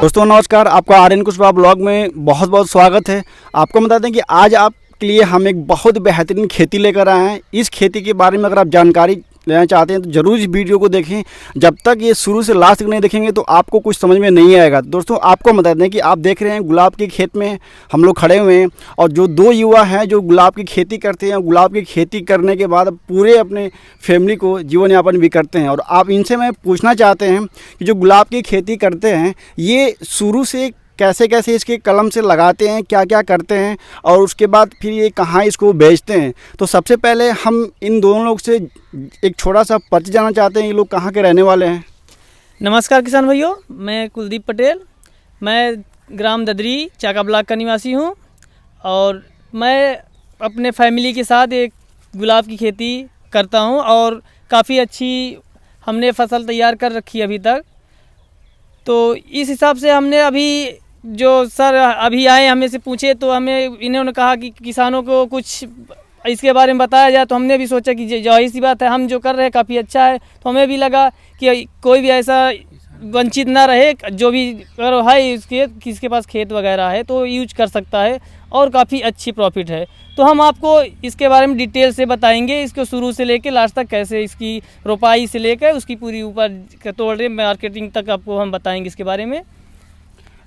दोस्तों नमस्कार, आपका आर्यन कुशवाहा ब्लॉग में बहुत बहुत स्वागत है। आपको बता दें कि आज आपके लिए हम एक बहुत बेहतरीन खेती लेकर आए हैं। इस खेती के बारे में अगर आप जानकारी लेना चाहते हैं तो ज़रूर इस वीडियो को देखें। जब तक ये शुरू से लास्ट तक नहीं देखेंगे तो आपको कुछ समझ में नहीं आएगा। दोस्तों आपको बता दें कि आप देख रहे हैं गुलाब के खेत में हम लोग खड़े हुए हैं और जो दो युवा हैं जो गुलाब की खेती करते हैं, गुलाब की खेती करने के बाद पूरे अपने फैमिली को जीवन यापन भी करते हैं। और आप इनसे मैं पूछना चाहते हैं कि जो गुलाब की खेती करते हैं ये शुरू से कैसे कैसे इसके कलम से लगाते हैं, क्या क्या करते हैं और उसके बाद फिर ये कहाँ इसको बेचते हैं। तो सबसे पहले हम इन दोनों लोग से एक छोटा सा परिचय जानना चाहते हैं। ये लोग कहाँ के रहने वाले हैं? नमस्कार किसान भाइयों, मैं कुलदीप पटेल, मैं ग्राम ददरी चाका ब्लॉक का निवासी हूँ और मैं अपने फैमिली के साथ एक गुलाब की खेती करता हूँ और काफ़ी अच्छी हमने फसल तैयार कर रखी है अभी तक। तो इस हिसाब से हमने अभी जो सर अभी आए हमें से पूछे तो हमें इन्होंने कहा कि किसानों को कुछ इसके बारे में बताया जाए। तो हमने भी सोचा कि जाहिर सी बात है, हम जो कर रहे हैं काफ़ी अच्छा है। तो हमें भी लगा कि कोई भी ऐसा वंचित ना रहे, जो भी अगर है इसके किसके पास खेत वगैरह है तो यूज कर सकता है और काफ़ी अच्छी प्रॉफिट है। तो हम आपको इसके बारे में डिटेल से बताएंगे, इसको शुरू से लेकर लास्ट तक कैसे इसकी रोपाई से लेकर उसकी पूरी ऊपर तोड़े मार्केटिंग तक आपको हम बताएंगे इसके बारे में।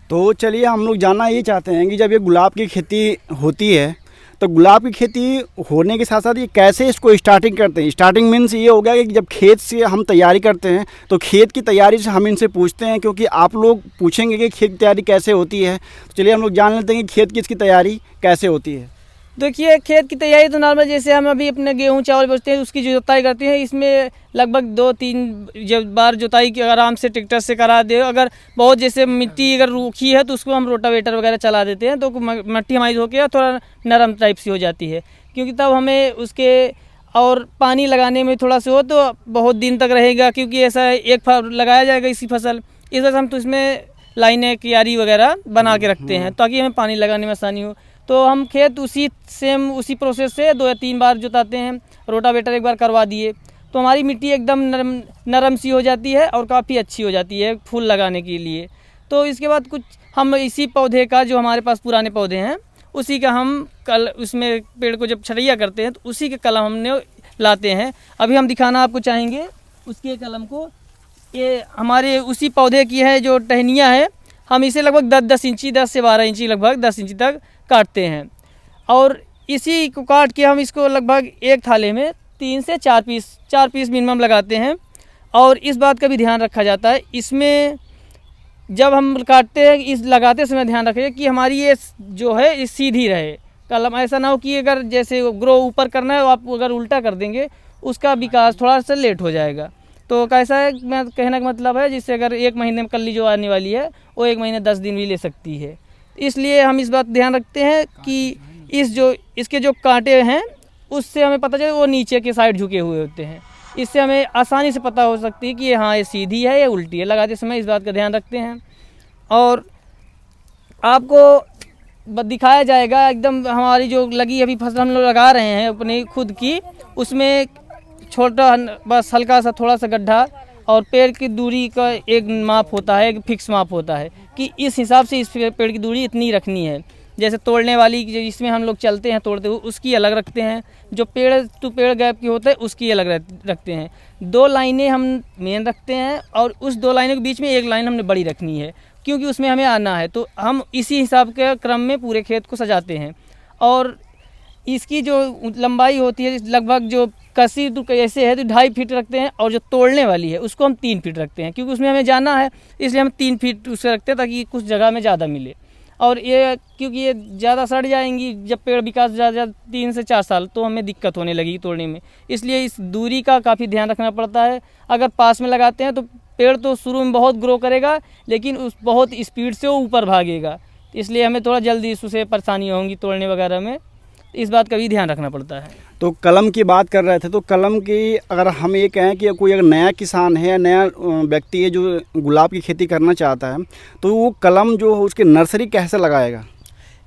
तो चलिए हम लोग जानना ये चाहते हैं कि जब ये गुलाब की खेती होती है तो गुलाब की खेती होने के साथ साथ ये कैसे इसको स्टार्टिंग करते हैं। स्टार्टिंग मीन्स ये हो गया कि जब खेत से हम तैयारी करते हैं तो खेत की तैयारी से हम इनसे पूछते हैं, क्योंकि आप लोग पूछेंगे कि खेत की तैयारी कैसे होती है। तो चलिए हम लोग जान लेते हैं कि खेत की इसकी तैयारी कैसे होती है। देखिए, खेत की तैयारी तो नॉर्मल जैसे हम अभी अपने गेहूं चावल बोते हैं उसकी जो जुताई करते हैं, इसमें लगभग 2-3 बार जुताई की आराम से ट्रैक्टर से करा दे। अगर बहुत जैसे मिट्टी अगर रूखी है तो उसको हम रोटावेटर वगैरह चला देते हैं तो मिट्टी हमारी होकर थोड़ा नरम टाइप सी हो जाती है, क्योंकि तब हमें उसके और पानी लगाने में थोड़ा सा हो तो बहुत दिन तक रहेगा, क्योंकि ऐसा एक लगाया जाएगा इसी फसल। इस वजह से हम तो इसमें लाइनें क्यारी वगैरह बना के रखते हैं ताकि हमें पानी लगाने में आसानी हो। तो हम खेत उसी प्रोसेस से 2 या 3 बार जुताते हैं, रोटावेटर एक बार करवा दिए तो हमारी मिट्टी एकदम नरम सी हो जाती है और काफ़ी अच्छी हो जाती है फूल लगाने के लिए। तो इसके बाद कुछ हम इसी पौधे का, जो हमारे पास पुराने पौधे हैं उसी का हम उसमें पेड़ को जब छटैया करते हैं तो उसी के कलम हमने लाते हैं। अभी हम दिखाना आपको चाहेंगे उसके कलम को। ये हमारे उसी पौधे की है जो टहनियाँ है, हम इसे लगभग 10 इंची 10 से 12 इंची लगभग 10 इंची तक काटते हैं और इसी को काट के हम इसको लगभग एक थाले में 3 से 4 पीस मिनिमम लगाते हैं। और इस बात का भी ध्यान रखा जाता है इसमें, जब हम काटते हैं इस लगाते समय ध्यान रखें कि हमारी ये जो है ये सीधी रहे कलम। ऐसा ना हो कि अगर जैसे ग्रो ऊपर करना है आप अगर उल्टा कर देंगे उसका विकास थोड़ा सा लेट हो जाएगा। तो कैसा है, मैं कहने का मतलब है जिससे अगर 1 महीने में कल्ली जो आने वाली है वो 1 महीने 10 दिन भी ले सकती है। इसलिए हम इस बात ध्यान रखते हैं कि इसके जो कांटे हैं उससे हमें पता चले वो नीचे के साइड झुके हुए होते हैं। इससे हमें आसानी से पता हो सकती है कि हाँ ये सीधी है या उल्टी है। लगाते समय इस बात का ध्यान रखते हैं और आपको दिखाया जाएगा एकदम हमारी जो लगी अभी फसल हम लोग लगा रहे हैं अपनी खुद की, उसमें छोटा बस हल्का सा थोड़ा सा गड्ढा और पेड़ की दूरी का एक माप होता है, एक फिक्स माप होता है कि इस हिसाब से इस पेड़ की दूरी इतनी रखनी है। जैसे तोड़ने वाली जिसमें हम लोग चलते हैं तोड़ते हुए उसकी अलग रखते हैं, जो पेड़ टू पेड़ गैप की होता है उसकी अलग रखते हैं। 2 लाइनें हम मेन रखते हैं और उस 2 लाइनों के बीच में एक लाइन हमने बड़ी रखनी है, क्योंकि उसमें हमें आना है। तो हम इसी हिसाब के क्रम में पूरे खेत को सजाते हैं। और इसकी जो लंबाई होती है लगभग जो कसी तो ऐसे है तो 2.5 फीट रखते हैं और जो तोड़ने वाली है उसको हम 3 फीट रखते हैं, क्योंकि उसमें हमें जाना है इसलिए हम 3 फीट उसे रखते हैं ताकि कुछ जगह में ज़्यादा मिले। और ये क्योंकि ये ज़्यादा सड़ जाएंगी जब पेड़ विकास ज़्यादा 3 से 4 साल तो हमें दिक्कत होने लगेगी तोड़ने में, इसलिए इस दूरी का काफ़ी ध्यान रखना पड़ता है। अगर पास में लगाते हैं तो पेड़ तो शुरू में बहुत ग्रो करेगा लेकिन उस बहुत स्पीड से वो ऊपर भागेगा, इसलिए हमें थोड़ा जल्दी उससे परेशानी होंगी तोड़ने वगैरह में। इस बात का भी ध्यान रखना पड़ता है। तो कलम की बात कर रहे थे, तो कलम की अगर हम ये कहें कि कोई अगर नया किसान है या नया व्यक्ति है जो गुलाब की खेती करना चाहता है तो वो कलम जो है उसकी नर्सरी कैसे लगाएगा?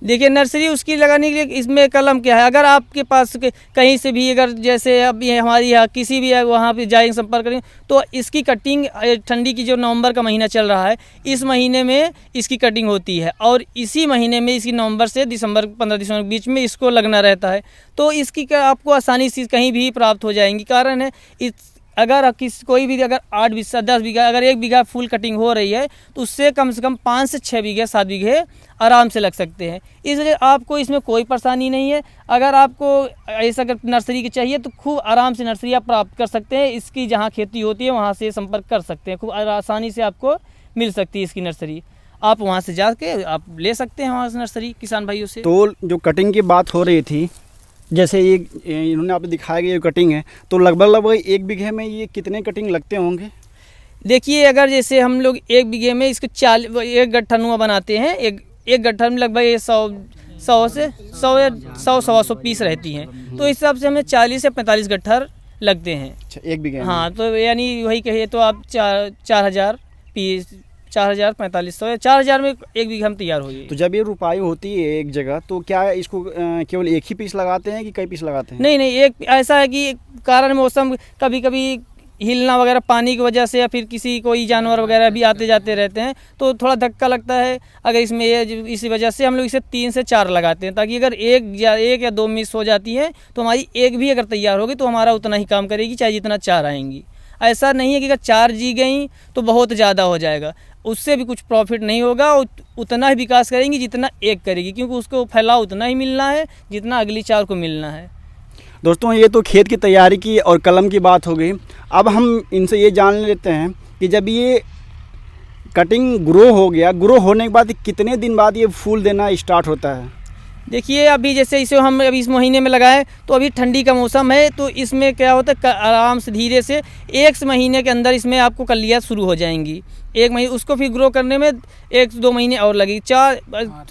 देखिए नर्सरी उसकी लगाने के लिए इसमें कलम क्या है, अगर आपके पास कहीं से भी अगर जैसे अब ये हमारी यहाँ किसी भी वहाँ पे जाएंगे संपर्क करेंगे तो इसकी कटिंग ठंडी की जो नवंबर का महीना चल रहा है इस महीने में इसकी कटिंग होती है और इसी महीने में इसकी नवंबर से दिसंबर 15 दिसंबर के बीच में इसको लगना रहता है। तो इसकी आपको आसानी से कहीं भी प्राप्त हो जाएंगी। कारण है इस अगर कोई भी अगर 8 बीघा 10 बीघा अगर 1 बीघा फुल कटिंग हो रही है तो उससे कम से कम 5 से 6 बीघे 7 बीघे आराम से लग सकते हैं। इसलिए आपको इसमें कोई परेशानी नहीं है। अगर आपको ऐसा अगर नर्सरी की चाहिए तो खूब आराम से नर्सरी आप प्राप्त कर सकते हैं। इसकी जहाँ खेती होती है वहाँ से संपर्क कर सकते हैं, खूब आसानी से आपको मिल सकती है इसकी नर्सरी। आप वहाँ से जाके आप ले सकते हैं वहाँ से नर्सरी किसान भाइयों से। तो जो कटिंग की बात हो रही थी, जैसे ये इन्होंने आपको दिखाया गया ये कटिंग है, तो लगभग 1 बीघे में ये कितने कटिंग लगते होंगे? देखिए अगर जैसे हम लोग 1 बीघे में इसको 1 गट्ठा नुआ बनाते हैं, एक गट्ठा में लगभग 100 पीस रहती हैं, तो इस हिसाब से हमें 40 से 45 गट्ठा लगते हैं। अच्छा, 1 बीघे में? हाँ, तो यानी वही कहिए तो आप 4,000 पीस, 4,000 4500 4,000 में 1 बीघा हम तैयार हो जाएगी। तो जब ये रुपाई होती है एक जगह तो क्या इसको केवल एक ही पीस लगाते हैं कि कई पीस लगाते हैं? नहीं, एक ऐसा है कि कारण मौसम कभी कभी हिलना वगैरह पानी की वजह से या फिर किसी कोई जानवर वगैरह भी आते जाते रहते हैं तो थोड़ा धक्का लगता है। अगर इसमें इसी वजह से हम लोग इसे 3 से 4 लगाते हैं, ताकि अगर एक या 2 मिस हो जाती है तो हमारी एक भी अगर तैयार होगी तो हमारा उतना ही काम करेगी, चाहे जितना 4 आएंगी। ऐसा नहीं है कि अगर 4 जी गई तो बहुत ज़्यादा हो जाएगा, उससे भी कुछ प्रॉफिट नहीं होगा। उतना ही विकास करेंगी जितना एक करेगी, क्योंकि उसको फैलाव उतना ही मिलना है जितना अगली 4 को मिलना है। दोस्तों, ये तो खेत की तैयारी की और कलम की बात हो गई। अब हम इनसे ये जान लेते हैं कि जब ये कटिंग ग्रो हो गया, ग्रो होने के बाद कितने दिन बाद ये फूल देना स्टार्ट होता है? देखिए अभी जैसे इसे हम अभी इस महीने में लगाए तो अभी ठंडी का मौसम है, तो इसमें क्या होता है आराम से धीरे से 1 महीने के अंदर इसमें आपको कलियाँ शुरू हो जाएंगी। 1 महीने उसको फिर ग्रो करने में 1-2 महीने और लगेगी। 4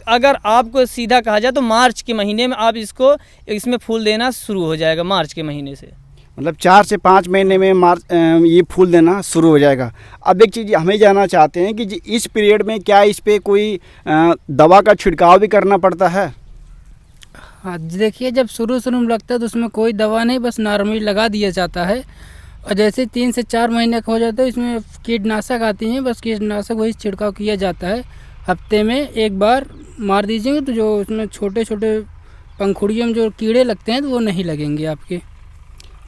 अगर आपको सीधा कहा जाए तो मार्च के महीने में आप इसमें फूल देना शुरू हो जाएगा। मार्च के महीने से मतलब 4 से 5 महीने में ये फूल देना शुरू हो जाएगा। अब एक चीज़ हमें जानना चाहते हैं कि इस पीरियड में क्या इस पर कोई दवा का छिड़काव भी करना पड़ता है? हाँ, देखिए जब शुरू में लगता है तो उसमें कोई दवा नहीं, बस नॉर्मली लगा दिया जाता है। और जैसे 3 से 4 महीने का हो जाता है इसमें कीटनाशक आती हैं, बस कीटनाशक वही छिड़काव किया जाता है। हफ्ते में 1 बार मार दीजिएगा तो जो उसमें छोटे छोटे पंखुड़ियों में जो कीड़े लगते हैं तो वो नहीं लगेंगे आपके।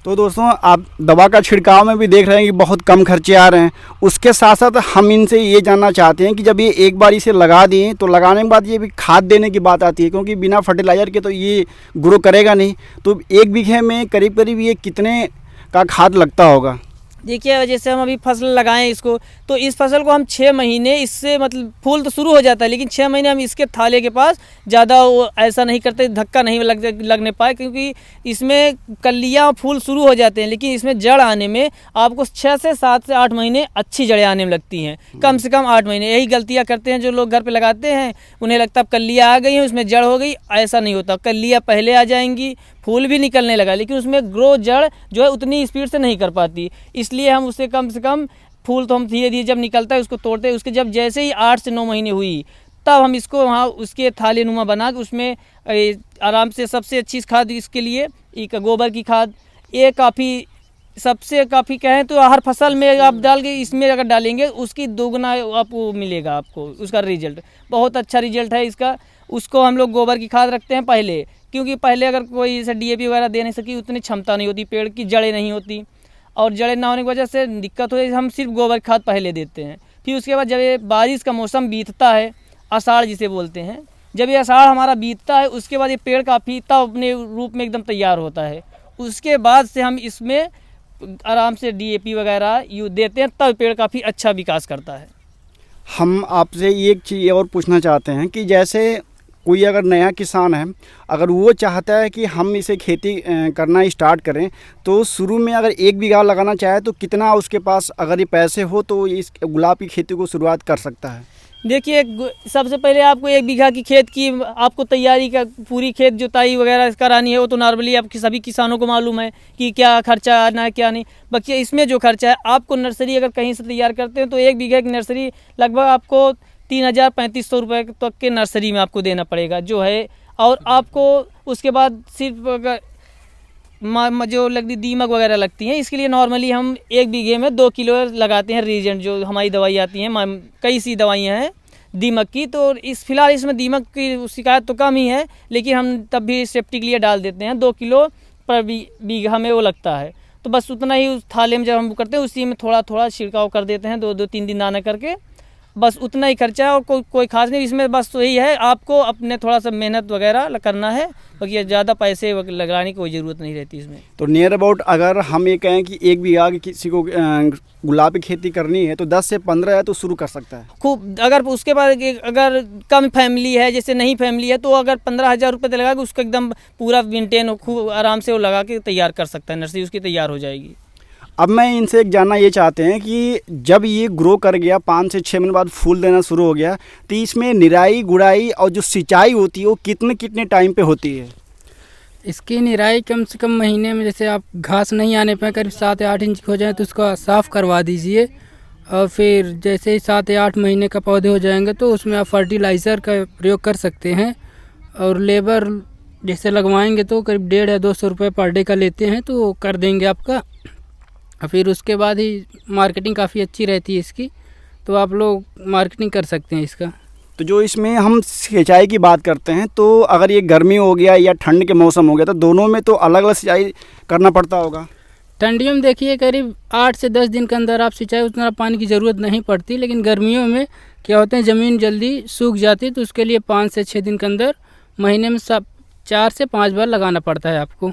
तो दोस्तों, आप दवा का छिड़काव में भी देख रहे हैं कि बहुत कम खर्चे आ रहे हैं। उसके साथ साथ हम इनसे ये जानना चाहते हैं कि जब ये एक बार इसे लगा दिए तो लगाने के बाद ये भी खाद देने की बात आती है, क्योंकि बिना फर्टिलाइज़र के तो ये ग्रो करेगा नहीं। तो 1 बीघे में करीब ये कितने का खाद लगता होगा? देखिए जैसे हम अभी फसल लगाएं इसको, तो इस फसल को हम 6 महीने इससे मतलब फूल तो शुरू हो जाता है, लेकिन 6 महीने हम इसके थाले के पास ज़्यादा ऐसा नहीं करते, धक्का नहीं लगने पाए, क्योंकि इसमें कलियाँ फूल शुरू हो जाते हैं, लेकिन इसमें जड़ आने में आपको 6 से 7 से 8 महीने अच्छी जड़ें आने में लगती हैं। कम से कम 8 महीने। यही गलतियाँ करते हैं जो लोग घर पर लगाते हैं, उन्हें लगता है कलियाँ आ गई हैं उसमें जड़ हो गई। ऐसा नहीं होता, कलियाँ पहले आ जाएंगी, फूल भी निकलने लगा, लेकिन उसमें ग्रो जड़ जो है उतनी स्पीड से नहीं कर पाती। इसलिए हम उसे कम से कम फूल तो हम धीरे धीरे जब निकलता है उसको तोड़ते हैं, उसके जब जैसे ही 8 से 9 महीने हुई तब हम इसको वहाँ उसके थाले नुमा बना के उसमें आराम से सबसे अच्छी खाद इसके लिए एक गोबर की खाद, ये काफ़ी सबसे काफ़ी कहें तो हर फसल में आप डाल के इसमें अगर डालेंगे उसकी दोगुना आपको मिलेगा, आपको उसका रिजल्ट बहुत अच्छा रिजल्ट है इसका। उसको हम लोग गोबर की खाद रखते हैं पहले, क्योंकि पहले अगर कोई जैसे DAP वगैरह दे नहीं सकी, उतनी क्षमता नहीं होती, पेड़ की जड़ें नहीं होती, और जड़ें ना होने की वजह से दिक्कत होती है। हम सिर्फ गोबर खाद पहले देते हैं। फिर उसके बाद जब ये बारिश का मौसम बीतता है, आषाढ़ जिसे बोलते हैं, जब ये आषाढ़ हमारा बीतता है उसके बाद ये पेड़ काफ़ी तब अपने रूप में एकदम तैयार होता है। उसके बाद से हम इसमें आराम से DAP वगैरह देते हैं, तब पेड़ काफ़ी अच्छा विकास करता है। हम आपसे एक चीज़ और पूछना चाहते हैं कि जैसे कोई अगर नया किसान है, अगर वो चाहता है कि हम इसे खेती करना स्टार्ट करें, तो शुरू में अगर 1 बीघा लगाना चाहे तो कितना उसके पास अगर ये पैसे हो तो इस गुलाब की खेती को शुरुआत कर सकता है? देखिए सबसे पहले आपको 1 बीघा की खेत की आपको तैयारी का पूरी खेत जुताई वगैरह करानी है। वो तो नॉर्मली आपके सभी किसानों को मालूम है कि क्या खर्चा आना है क्या नहीं। बाकी इसमें जो खर्चा है, आपको नर्सरी अगर कहीं से तैयार करते हैं तो 1 बीघा की नर्सरी लगभग आपको 3,000-3,500 रुपये तक के नर्सरी में आपको देना पड़ेगा जो है। और आपको उसके बाद सिर्फ जो लगती दीमक वगैरह लगती हैं, इसके लिए नॉर्मली हम 1 बीघे में 2 किलो लगाते हैं रीजेंट, जो हमारी दवाई आती हैं, कई सी दवाइयाँ हैं दीमक की। तो फिलहाल इसमें दीमक की शिकायत तो कम ही है, लेकिन हम तब भी सेफ्टी के लिए डाल देते हैं। 2 किलो पर बीघा में वो लगता है। तो बस उतना ही उस थाले में जब हम करते हैं उसी में थोड़ा थोड़ा छिड़काव कर देते हैं, 2-3 दिन दाना करके, बस उतना ही खर्चा है। और कोई खास नहीं इसमें, बस तो यही है आपको अपने थोड़ा सा मेहनत वगैरह करना है, बाकी ज़्यादा पैसे लगाने की कोई ज़रूरत नहीं रहती इसमें। तो नियर अबाउट अगर हम ये कहें कि 1 बीघा की किसी को गुलाब की खेती करनी है तो 10 से 15 है तो शुरू कर सकता है खूब। अगर उसके बाद अगर कम फैमिली है, जैसे नहीं फैमिली है, तो अगर 15,000 रुपये लगा के उसको एकदम पूरा मेंटेन खूब आराम से वो लगा के तैयार कर सकता है, नर्सरी उसकी तैयार हो जाएगी। अब मैं इनसे एक जानना ये चाहते हैं कि जब ये ग्रो कर गया, 5 से 6 महीने बाद फूल देना शुरू हो गया, तो इसमें निराई गुड़ाई और जो सिंचाई होती है वो कितने टाइम पे होती है? इसकी निराई कम से कम महीने में, जैसे आप घास नहीं आने पर करीब 7 या 8 इंच हो जाए तो उसको साफ़ करवा दीजिए। और फिर जैसे ही 7 या 8 महीने का पौधे हो जाएंगे तो उसमें आप फर्टिलाइज़र का प्रयोग कर सकते हैं। और लेबर जैसे लगवाएंगे तो करीब 150 या 200 रुपये पर डे का लेते हैं, तो वो कर देंगे आपका। और फिर उसके बाद ही मार्केटिंग काफ़ी अच्छी रहती है इसकी, तो आप लोग मार्केटिंग कर सकते हैं इसका। तो जो इसमें हम सिंचाई की बात करते हैं, तो अगर ये गर्मी हो गया या ठंड के मौसम हो गया तो दोनों में तो अलग अलग सिंचाई करना पड़ता होगा। ठंडियों में देखिए करीब 8 से 10 दिन के अंदर आप सिंचाई, उतना पानी की ज़रूरत नहीं पड़ती। लेकिन गर्मियों में क्या होता है, ज़मीन जल्दी सूख जाती है, तो उसके लिए 5 से 6 दिन के अंदर महीने में 4 से 5 बार लगाना पड़ता है आपको।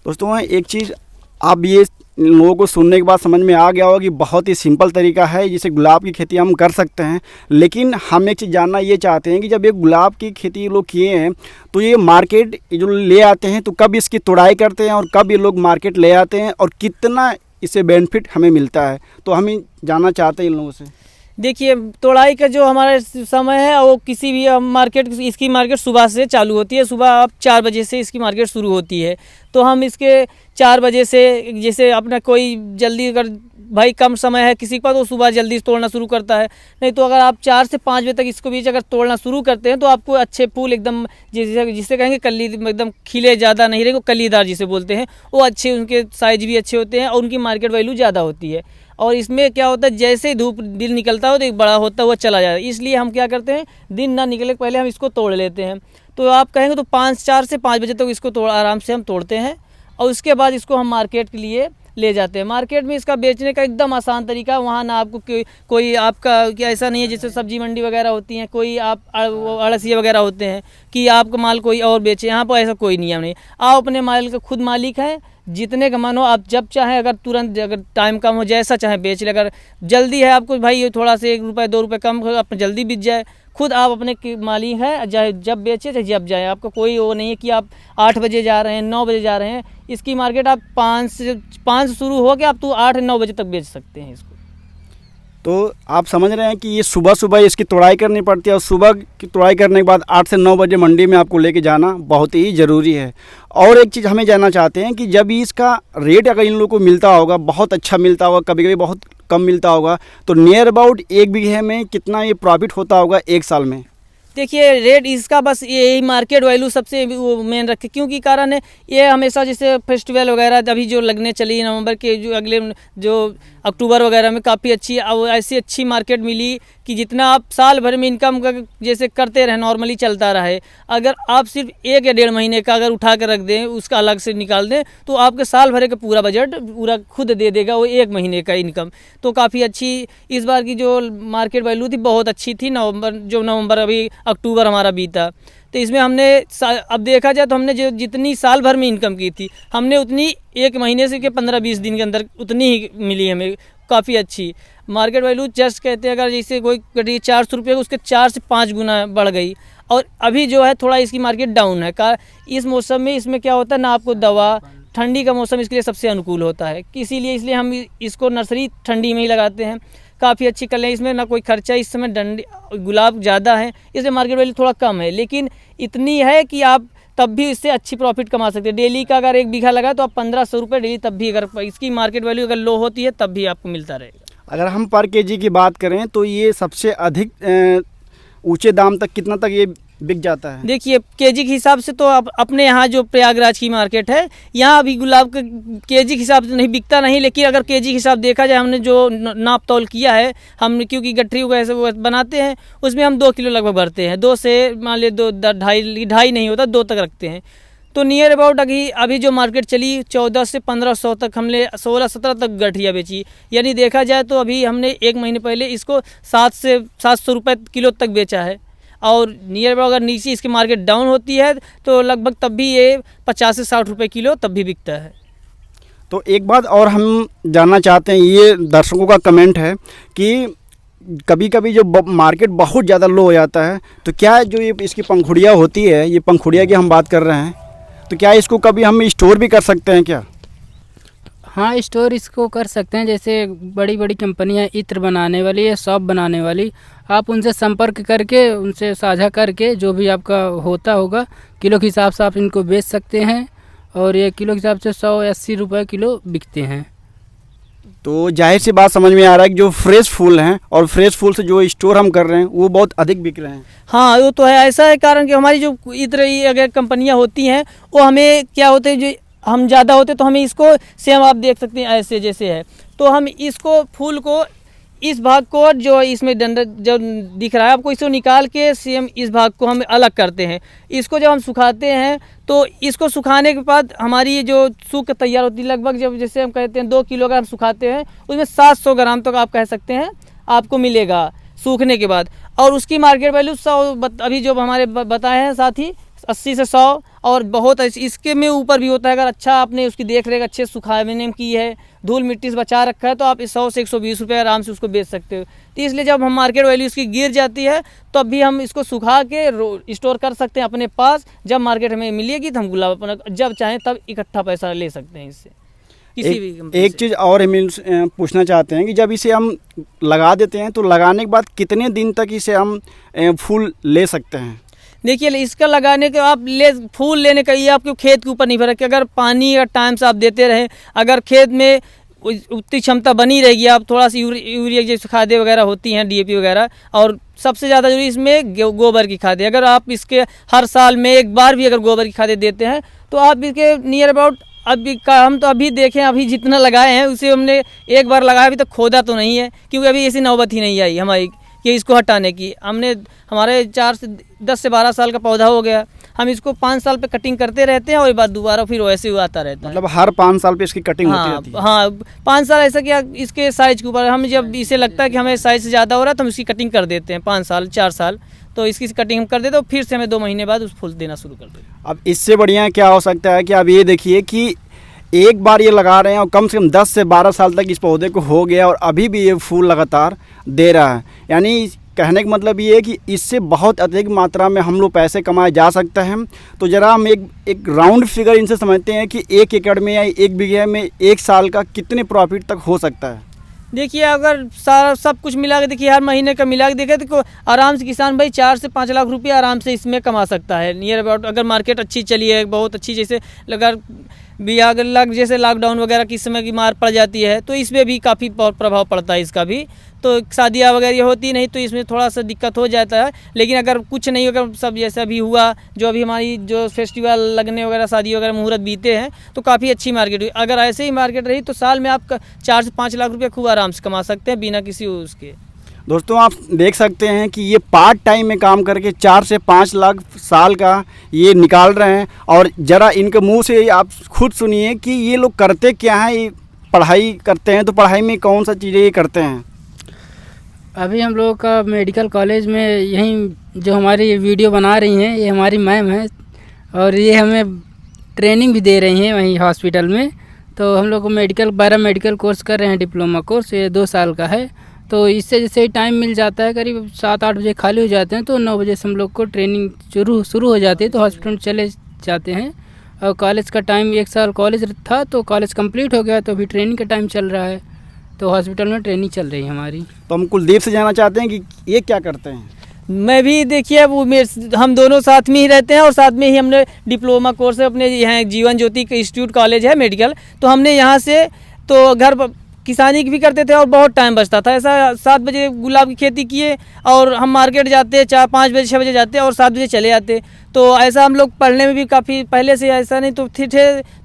दोस्तों एक चीज़ आप ये लोगों को सुनने के बाद समझ में आ गया होगा कि बहुत ही सिंपल तरीका है जिससे गुलाब की खेती हम कर सकते हैं। लेकिन हम एक चीज़ जानना ये चाहते हैं कि जब ये गुलाब की खेती लोग किए हैं तो ये मार्केट जो ले आते हैं तो कब इसकी तुड़ाई करते हैं और कब ये लोग मार्केट ले आते हैं और कितना इससे बेनिफिट हमें मिलता है, तो हम जानना चाहते हैं इन लोगों से। देखिए, तोड़ाई का जो हमारा समय है वो किसी भी मार्केट, इसकी मार्केट सुबह से चालू होती है। सुबह आप 4 बजे से इसकी मार्केट शुरू होती है, तो हम इसके 4 बजे से, जैसे अपना कोई जल्दी अगर भाई कम समय है किसी के पास, तो सुबह जल्दी तोड़ना शुरू करता है। नहीं तो अगर आप 4 से 5 बजे तक इसको बीच अगर तोड़ना शुरू करते हैं तो आपको अच्छे फूल एकदम जिसे कहेंगे कली, एकदम खिले ज़्यादा नहीं रहेंगे, कलीदार जिसे बोलते हैं, वो अच्छे, उनके साइज भी अच्छे होते हैं और उनकी मार्केट वैल्यू ज़्यादा होती है। और इसमें क्या होता है, जैसे ही धूप दिन निकलता हो तो एक बड़ा होता हुआ चला जाता है। इसलिए हम क्या करते हैं, दिन ना निकले पहले हम इसको तोड़ लेते हैं। तो आप कहेंगे तो 4 से 5 बजे तक इसको आराम से हम तोड़ते हैं और उसके बाद इसको हम मार्केट के लिए ले जाते हैं। मार्केट में इसका बेचने का एकदम आसान तरीका, वहाँ ना आपको कोई आपका क्या ऐसा नहीं है जैसे सब्जी मंडी वगैरह होती हैं, कोई आप अड़सिए वगैरह होते हैं कि आपका माल कोई और बेचे। यहाँ पर ऐसा कोई नियम नहीं, आप अपने माल का खुद मालिक हैं। जितने का मन हो आप जब चाहें, अगर तुरंत, अगर टाइम कम हो जैसा चाहें बेच ले। अगर जल्दी है आपको भाई ये थोड़ा से 1 रुपये 2 रुपये कम हो, अपने जल्दी बिक जाए, खुद आप अपने मालिक हैं, चाहे जब बेचे चाहे जब जाए। आपका कोई वो नहीं है कि आप 8 बजे जा रहे हैं, 9 बजे जा रहे हैं। इसकी मार्केट आप 5 से शुरू हो के आप तो 8-9 बजे तक बेच सकते हैं इसको। तो आप समझ रहे हैं कि ये सुबह सुबह इसकी तोड़ाई करनी पड़ती है और सुबह की तोड़ाई करने के बाद 8 से 9 बजे मंडी में आपको लेके जाना बहुत ही ज़रूरी है। और एक चीज़ हमें जानना चाहते हैं कि जब इसका रेट अगर इन लोगों को मिलता होगा, बहुत अच्छा मिलता होगा, कभी कभी बहुत कम मिलता होगा, तो नियर अबाउट 1 बीघे में कितना ये प्रॉफिट होता होगा 1 साल में? देखिए, रेट इसका बस यही मार्केट वैल्यू सबसे वो मेन रखे, क्योंकि कारण है ये हमेशा जैसे फेस्टिवल वगैरह अभी जो लगने चली नवंबर के, जो अगले जो अक्टूबर वगैरह में काफ़ी अच्छी ऐसी अच्छी मार्केट मिली कि जितना आप साल भर में इनकम जैसे करते रहे नॉर्मली चलता रहे। अगर आप सिर्फ 1 या 1.5 महीने का अगर उठा कर रख दें, उसका अलग से निकाल दें, तो आपके साल भर का पूरा बजट पूरा खुद दे देगा वो 1 महीने का इनकम। तो काफ़ी अच्छी इस बार की जो मार्केट वैल्यू थी बहुत अच्छी थी। नवंबर अभी अक्टूबर हमारा बीता, तो इसमें हमने अब देखा जाए तो हमने जो जितनी साल भर में इनकम की थी हमने उतनी 1 महीने से के 15-20 दिन के अंदर उतनी ही मिली हमें। काफ़ी अच्छी मार्केट वैल्यू जस्ट कहते हैं, अगर जैसे कोई कटी 400 रुपये उसके 4 से 5 गुना बढ़ गई। और अभी जो है थोड़ा इसकी मार्केट डाउन है इस मौसम में। इसमें क्या होता है ना, आपको दवा, ठंडी का मौसम इसके लिए सबसे अनुकूल होता है, इसलिए हम इसको नर्सरी ठंडी में ही लगाते हैं। काफ़ी अच्छी कलें, इसमें ना कोई खर्चा, इस समय गुलाब ज़्यादा है इसलिए मार्केट वैल्यू थोड़ा कम है, लेकिन इतनी है कि आप तब भी इससे अच्छी प्रॉफिट कमा सकते हैं। डेली का अगर 1 बीघा लगा तो आप 1500 रुपये डेली, तब भी अगर इसकी मार्केट वैल्यू अगर लो होती है तब भी आपको मिलता रहेगा। अगर हम पर केजी की बात करें तो ये सबसे अधिक ऊंचे दाम तक कितना तक ये बिक जाता है? देखिए केजी के हिसाब से तो अपने यहाँ जो प्रयागराज की मार्केट है, यहाँ अभी गुलाब का केजी के हिसाब से नहीं बिकता नहीं, लेकिन अगर केजी के हिसाब देखा जाए, हमने जो नाप तौल किया है, हम क्योंकि गठरी वैसे वो बनाते हैं, उसमें हम 2 किलो लगभग भरते हैं। 2 से मान लिया 2 ढाई नहीं होता, 2 तक रखते हैं। तो नियर अबाउट अभी जो मार्केट चली 14 से 1500 तक, हमने 16-17 तक गठरिया बेची। यानी देखा जाए तो अभी हमने 1 महीने पहले इसको 700 रुपये किलो तक बेचा है। और नियर अबाउट अगर नीचे इसकी मार्केट डाउन होती है तो लगभग तब भी ये 50 से 60 रुपये किलो तब भी बिकता है। तो एक बात और हम जानना चाहते हैं, ये दर्शकों का कमेंट है कि कभी कभी जो मार्केट बहुत ज़्यादा लो हो जाता है, तो क्या जो ये इसकी पंखुड़िया होती है, ये पंखुड़िया की हम बात कर रहे हैं, तो क्या इसको कभी हम स्टोर भी कर सकते हैं क्या? हाँ, स्टोर इसको कर सकते हैं। जैसे बड़ी बड़ी कंपनियां इत्र बनाने वाली या सॉप बनाने वाली, आप उनसे संपर्क करके, उनसे साझा करके जो भी आपका होता होगा किलो के हिसाब से आप इनको बेच सकते हैं। और ये किलो के हिसाब से 180 रुपये किलो बिकते हैं। तो जाहिर सी बात समझ में आ रहा है कि जो फ्रेश फूल हैं और फ्रेश फूल से जो स्टोर हम कर रहे हैं वो बहुत अधिक बिक रहे हैं। हाँ, वो तो है। ऐसा है कारण कि हमारी जो इत्र अगर कंपनियां होती हैं, वो हमें क्या होते हैं, जो हम ज़्यादा होते तो हमें इसको सेम आप देख सकते हैं ऐसे जैसे है, तो हम इसको फूल को इस भाग को जो इसमें डंडा जो दिख रहा है आपको, इसको निकाल के सेम इस भाग को हम अलग करते हैं। इसको जब हम सुखाते हैं तो इसको सुखाने के बाद हमारी जो सूख तैयार होती है, लगभग जब जैसे हम कहते हैं 2 किलो अगर हम सुखाते हैं, उसमें 700 ग्राम तक आप कह सकते हैं आपको मिलेगा सूखने के बाद। और उसकी मार्केट वैल्यू 100 अभी जो हमारे बताए हैं साथी 80 से 100 और बहुत इसके में ऊपर भी होता है। अगर अच्छा आपने उसकी देख रेख अच्छे सुखाने में की है, धूल मिट्टी से बचा रखा है, तो आप 100 से 120 रुपये आराम से उसको बेच सकते हो। तो इसलिए जब हम मार्केट वैल्यू इसकी गिर जाती है तो अभी हम इसको सुखा के स्टोर कर सकते हैं अपने पास। जब मार्केट हमें मिलेगी तो हम गुलाब अपना जब चाहें तब इकट्ठा पैसा ले सकते हैं इससे किसी भी। एक चीज़ और हम पूछना चाहते हैं कि जब इसे हम लगा देते हैं तो लगाने के बाद कितने दिन तक इसे हम फूल ले सकते हैं? देखिए, इसका लगाने के आप फूल लेने का ये आपके खेत के ऊपर निर्भर है कि अगर पानी या टाइम से आप देते रहें, अगर खेत में उतनी क्षमता बनी रहेगी, आप थोड़ा सा यूरिया जैसे खादें वगैरह होती हैं, DAP वगैरह, और सबसे ज़्यादा जरूरी इसमें गोबर की खादें। अगर आप इसके हर साल में एक बार भी अगर गोबर की खादें देते हैं तो आप इसके नियर अबाउट हम तो अभी देखें, अभी जितना लगाए हैं उसे हमने एक बार लगाया, अभी तक खोदा तो नहीं है क्योंकि अभी ऐसी नौबत ही नहीं आई हमारी कि इसको हटाने की। हमने हमारे 10 से 12 साल का पौधा हो गया, हम इसको 5 साल पे कटिंग करते रहते हैं और बाद दोबारा फिर वैसे ही आता रहता है। मतलब हर 5 साल पे इसकी कटिंग होती रहती है? हाँ, 5 साल ऐसा क्या, इसके साइज के ऊपर हम जब इसे लगता है कि हमें साइज से ज़्यादा हो रहा है तो हम इसकी कटिंग कर देते हैं। 5 साल 4 साल तो इसकी कटिंग हम कर देते हैं, फिर से हमें 2 महीने बाद उस फूल देना शुरू कर देते हैं। अब इससे बढ़िया क्या हो सकता है कि आप ये देखिए कि एक बार ये लगा रहे हैं और कम से कम 10 से 12 साल तक इस पौधे को हो गया और अभी भी ये फूल लगातार दे रहा है। यानी कहने का मतलब ये है कि इससे बहुत अधिक मात्रा में हम लोग पैसे कमाए जा सकते हैं। तो ज़रा हम एक राउंड फिगर इनसे समझते हैं कि 1 एकड़ में या 1 बीघे में 1 साल का कितने प्रॉफिट तक हो सकता है? देखिए, अगर सारा सब कुछ मिला के देखिए, हर महीने का मिला के देखे तो आराम से किसान भाई 4 से 5 लाख रुपये आराम से इसमें कमा सकता है नियर अबाउट। अगर मार्केट अच्छी चली है, बहुत अच्छी, जैसे अगर भी अगर जैसे लॉकडाउन वगैरह की समय की मार पड़ जाती है तो इसमें भी काफ़ी प्रभाव पड़ता है इसका भी। तो शादियाँ वगैरह होती नहीं तो इसमें थोड़ा सा दिक्कत हो जाता है। लेकिन अगर कुछ नहीं, अगर सब जैसा भी हुआ, जो अभी हमारी जो फेस्टिवल लगने वगैरह, शादी वगैरह मुहूर्त बीते हैं तो काफ़ी अच्छी मार्केट हुई। अगर ऐसे ही मार्केट रही तो साल में आप 4 से 5 लाख रुपये खूब आराम से कमा सकते हैं बिना किसी उसके। दोस्तों, आप देख सकते हैं कि ये पार्ट टाइम में काम करके 4 से 5 लाख साल का ये निकाल रहे हैं। और ज़रा इनके मुंह से आप खुद सुनिए कि ये लोग करते क्या हैं। ये पढ़ाई करते हैं, तो पढ़ाई में कौन सा चीज़ें ये करते हैं? अभी हम लोगों का मेडिकल कॉलेज में यहीं जो हमारी वीडियो बना रही हैं ये हमारी मैम है और ये हमें ट्रेनिंग भी दे रही हैं वहीं हॉस्पिटल में। तो हम लोग को पैरामेडिकल कोर्स कर रहे हैं, डिप्लोमा कोर्स, ये 2 साल का है। तो इससे जैसे ही टाइम मिल जाता है, करीब 7-8 बजे खाली हो जाते हैं, तो 9 बजे से हम लोग को ट्रेनिंग शुरू हो जाती है, तो हॉस्पिटल में चले जाते हैं। और कॉलेज का टाइम 1 साल कॉलेज था तो कॉलेज कंप्लीट हो गया, तो अभी ट्रेनिंग का टाइम चल रहा है, तो हॉस्पिटल में ट्रेनिंग चल रही है हमारी। तो हम कुलदीप से जानना चाहते हैं कि ये क्या करते हैं? मैं भी देखिए, हम दोनों साथ में ही रहते हैं और साथ में ही हमने डिप्लोमा कोर्स अपने यहाँ जीवन ज्योति इंस्टीट्यूट कॉलेज है मेडिकल, तो हमने यहाँ से तो घर किसानी भी करते थे और बहुत टाइम बचता था। ऐसा 7 बजे गुलाब की खेती किए और हम मार्केट जाते 4-5 बजे 6 बजे जाते और 7 बजे चले आते। तो ऐसा हम लोग पढ़ने में भी काफ़ी पहले से ऐसा नहीं तो थे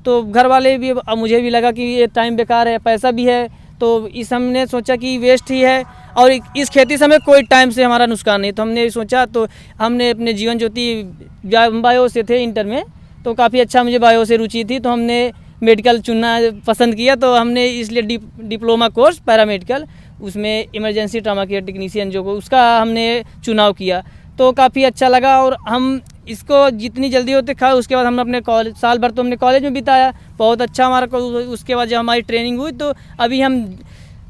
तो घर वाले भी, अब मुझे भी लगा कि ये टाइम बेकार है, पैसा भी है, तो इस हमने सोचा कि वेस्ट ही है और इस खेती से हमें कोई टाइम से हमारा नुकसान नहीं। तो हमने सोचा, तो हमने अपने जीवन ज्योति बायो से थे इंटर में, तो काफ़ी अच्छा मुझे बायो से रुचि थी, तो हमने मेडिकल चुनना पसंद किया। तो हमने इसलिए डिप्लोमा कोर्स पैरामेडिकल, उसमें इमरजेंसी ट्रामा केयर टेक्नीशियन जो उसका हमने चुनाव किया। तो काफ़ी अच्छा लगा और हम इसको जितनी जल्दी होते खा, उसके बाद हम अपने कॉलेज साल भर तो हमने कॉलेज में बिताया, बहुत अच्छा हमारा। उसके बाद जब हमारी ट्रेनिंग हुई तो अभी हम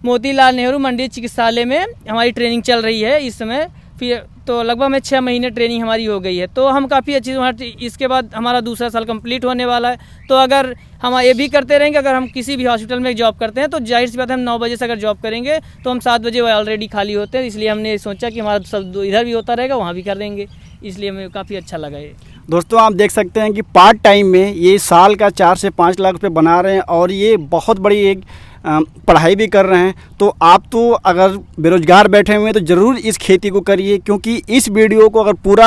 मोतीलाल नेहरू मंडी चिकित्सालय में हमारी ट्रेनिंग चल रही है इस समय। फिर तो लगभग में 6 महीने ट्रेनिंग हमारी हो गई है, तो हम काफ़ी अच्छी। इसके बाद हमारा दूसरा साल कंप्लीट होने वाला है। तो अगर हम ये भी करते रहेंगे, अगर हम किसी भी हॉस्पिटल में जॉब करते हैं तो जाहिर सी बात है हम 9 बजे से अगर जॉब करेंगे तो हम 7 बजे ऑलरेडी खाली होते हैं। इसलिए हमने सोचा कि हमारा सब इधर भी होता रहेगा, वहाँ भी कर देंगे, इसलिए हमें काफ़ी अच्छा लगा ये। दोस्तों आप देख सकते हैं कि पार्ट टाइम में ये साल का 4 से 5 लाख रुपए बना रहे हैं और ये बहुत बड़ी एक पढ़ाई भी कर रहे हैं। तो आप तो अगर बेरोजगार बैठे हुए हैं तो ज़रूर इस खेती को करिए, क्योंकि इस वीडियो को अगर पूरा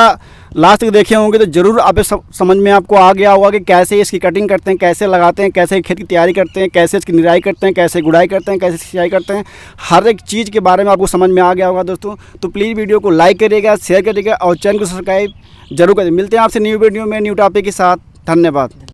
लास्ट तक देखे होंगे तो ज़रूर आप समझ में आपको आ गया होगा कि कैसे इसकी कटिंग करते हैं, कैसे लगाते हैं, कैसे खेत की तैयारी करते हैं, कैसे इसकी निराई करते हैं, कैसे गुड़ाई करते हैं, कैसे सिंचाई करते हैं, हर एक चीज़ के बारे में आपको समझ में आ गया होगा दोस्तों। तो प्लीज़ वीडियो को लाइक करिएगा, शेयर करिएगा और चैनल को सब्सक्राइब जरूर करिए। मिलते हैं आपसे न्यू वीडियो में न्यू टॉपिक के साथ। धन्यवाद।